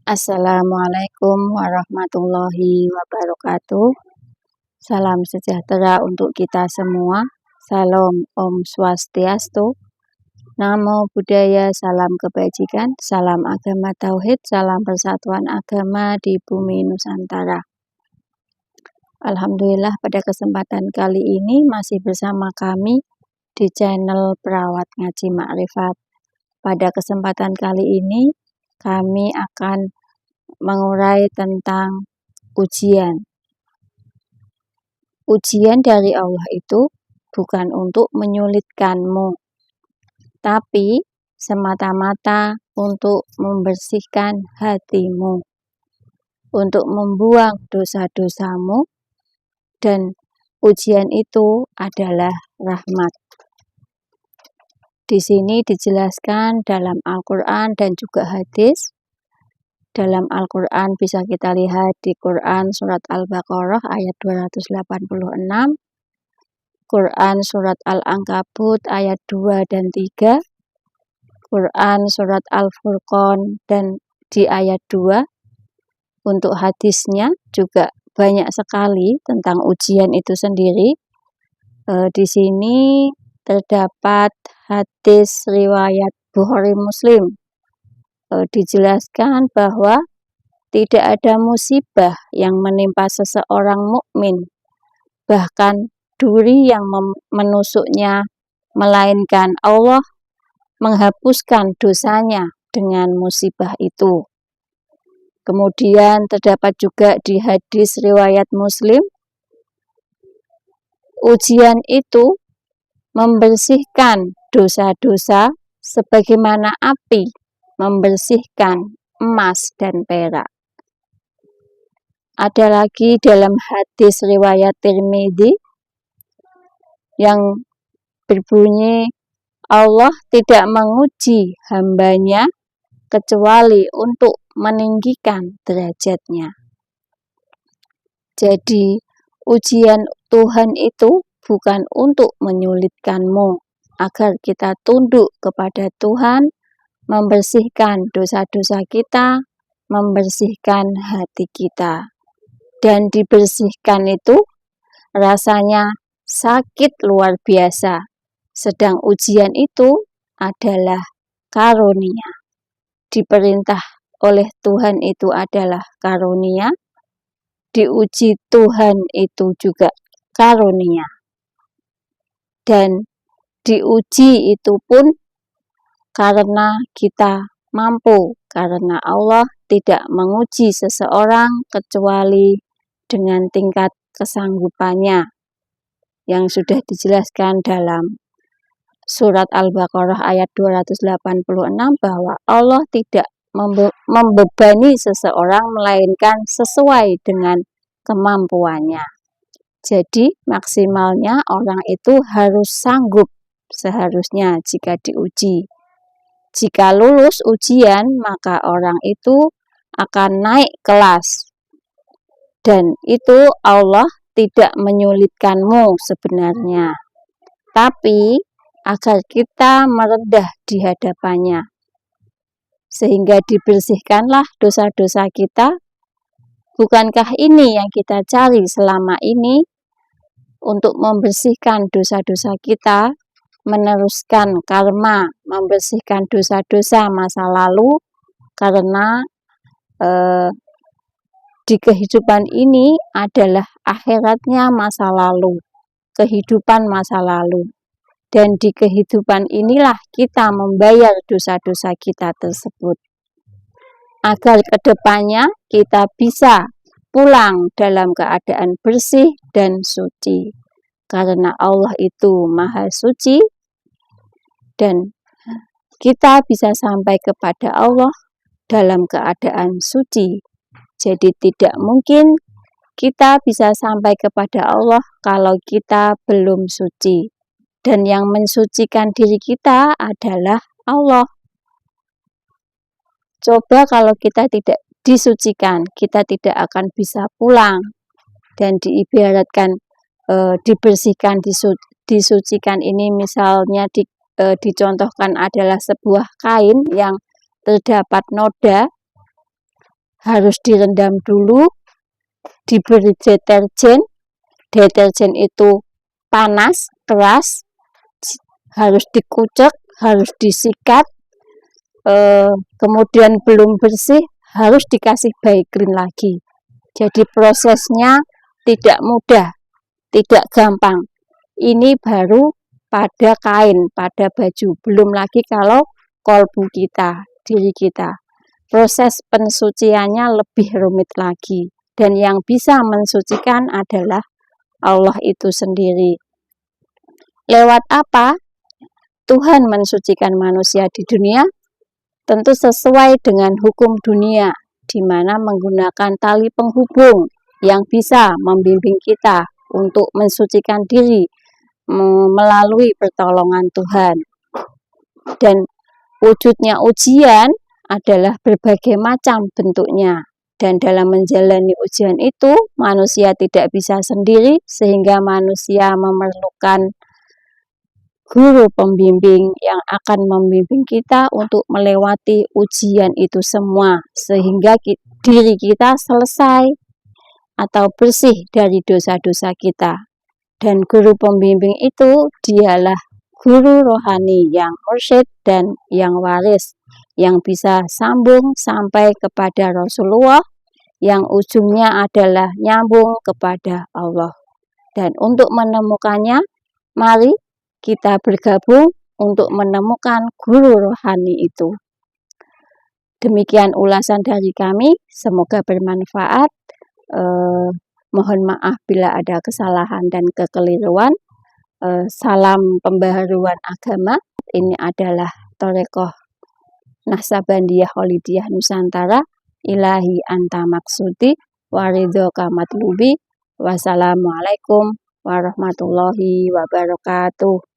Assalamualaikum warahmatullahi wabarakatuh. Salam sejahtera untuk kita semua. Salam Om Swastiastu. Namo Buddhaya, salam kebajikan, salam agama tauhid, salam persatuan agama di bumi Nusantara. Alhamdulillah pada kesempatan kali ini masih bersama kami di channel Perawat Ngaji Makrifat. Pada kesempatan kali ini kami akan mengurai tentang ujian. Ujian dari Allah itu bukan untuk menyulitkanmu, tapi semata-mata untuk membersihkan hatimu, untuk membuang dosa-dosamu, dan ujian itu adalah rahmat. Di sini dijelaskan dalam Al-Quran dan juga hadis. Dalam Al-Quran bisa kita lihat di Quran Surat Al-Baqarah ayat 286, Quran Surat Al-Ankabut ayat 2 dan 3, Quran Surat Al-Furqan dan di ayat 2. Untuk hadisnya juga banyak sekali tentang ujian itu sendiri. Di sini terdapat hadis riwayat Bukhari Muslim. Dijelaskan bahwa tidak ada musibah yang menimpa seseorang mukmin, bahkan duri yang menusuknya, melainkan Allah menghapuskan dosanya dengan musibah itu. Kemudian terdapat juga di hadis riwayat Muslim, ujian itu membersihkan dosa-dosa sebagaimana api membersihkan emas dan perak. Ada lagi dalam hadis riwayat Tirmidzi yang berbunyi, Allah tidak menguji hambanya kecuali untuk meninggikan derajatnya. Jadi ujian Tuhan itu bukan untuk menyulitkanmu, agar kita tunduk kepada Tuhan, membersihkan dosa-dosa kita, membersihkan hati kita. Dan dibersihkan itu rasanya sakit luar biasa. Sedang ujian itu adalah karunia. Diperintah oleh Tuhan itu adalah karunia. Diuji Tuhan itu juga karunia. Dan diuji itu pun karena kita mampu, karena Allah tidak menguji seseorang kecuali dengan tingkat kesanggupannya yang sudah dijelaskan dalam surat Al-Baqarah ayat 286 bahwa Allah tidak membebani seseorang melainkan sesuai dengan kemampuannya. Jadi maksimalnya orang itu harus sanggup seharusnya jika diuji. Jika lulus ujian, maka orang itu akan naik kelas. Dan itu Allah tidak menyulitkanmu sebenarnya. Tapi agar kita merendah di hadapannya. Sehingga dibersihkanlah dosa-dosa kita. Bukankah ini yang kita cari selama ini? Untuk membersihkan dosa-dosa kita, meneruskan karma, membersihkan dosa-dosa masa lalu, karena di kehidupan ini adalah akhiratnya masa lalu, kehidupan masa lalu. Dan di kehidupan inilah kita membayar dosa-dosa kita tersebut. Agar kedepannya kita bisa pulang dalam keadaan bersih dan suci. Karena Allah itu Maha Suci dan kita bisa sampai kepada Allah dalam keadaan suci. Jadi tidak mungkin kita bisa sampai kepada Allah kalau kita belum suci. Dan yang mensucikan diri kita adalah Allah. Coba kalau kita tidak disucikan, kita tidak akan bisa pulang. Dan diibaratkan dibersihkan, disucikan ini misalnya dicontohkan adalah sebuah kain yang terdapat noda. harus direndam dulu, diberi deterjen. Deterjen itu panas, keras, harus dikucek, harus disikat, kemudian belum bersih, harus dikasih by clean lagi. Jadi prosesnya tidak mudah, tidak gampang. Ini baru pada kain, pada baju, belum lagi kalau kolbu kita, diri kita. Proses pensuciannya lebih rumit lagi, dan yang bisa mensucikan adalah Allah itu sendiri. Lewat apa Tuhan mensucikan manusia di dunia? Tentu sesuai dengan hukum dunia, di mana menggunakan tali penghubung yang bisa membimbing kita untuk mensucikan diri melalui pertolongan Tuhan. Dan wujudnya ujian adalah berbagai macam bentuknya. Dan dalam menjalani ujian itu, manusia tidak bisa sendiri, sehingga manusia memerlukan guru pembimbing yang akan membimbing kita untuk melewati ujian itu semua, sehingga diri kita selesai atau bersih dari dosa-dosa kita. Dan guru pembimbing itu dialah guru rohani yang mursyid dan yang waris, yang bisa sambung sampai kepada Rasulullah, yang ujungnya adalah nyambung kepada Allah. Dan untuk menemukannya, mari kita bergabung untuk menemukan guru rohani itu. Demikian ulasan dari kami, semoga bermanfaat. Mohon maaf bila ada kesalahan dan kekeliruan. Salam pembaharuan agama. Ini adalah Thorekoh Naqsabandiyah Kholidiyah Nusantara. Ilahi anta maksudi waridhoka matlubi. Wassalamualaikum warahmatullahi wabarakatuh.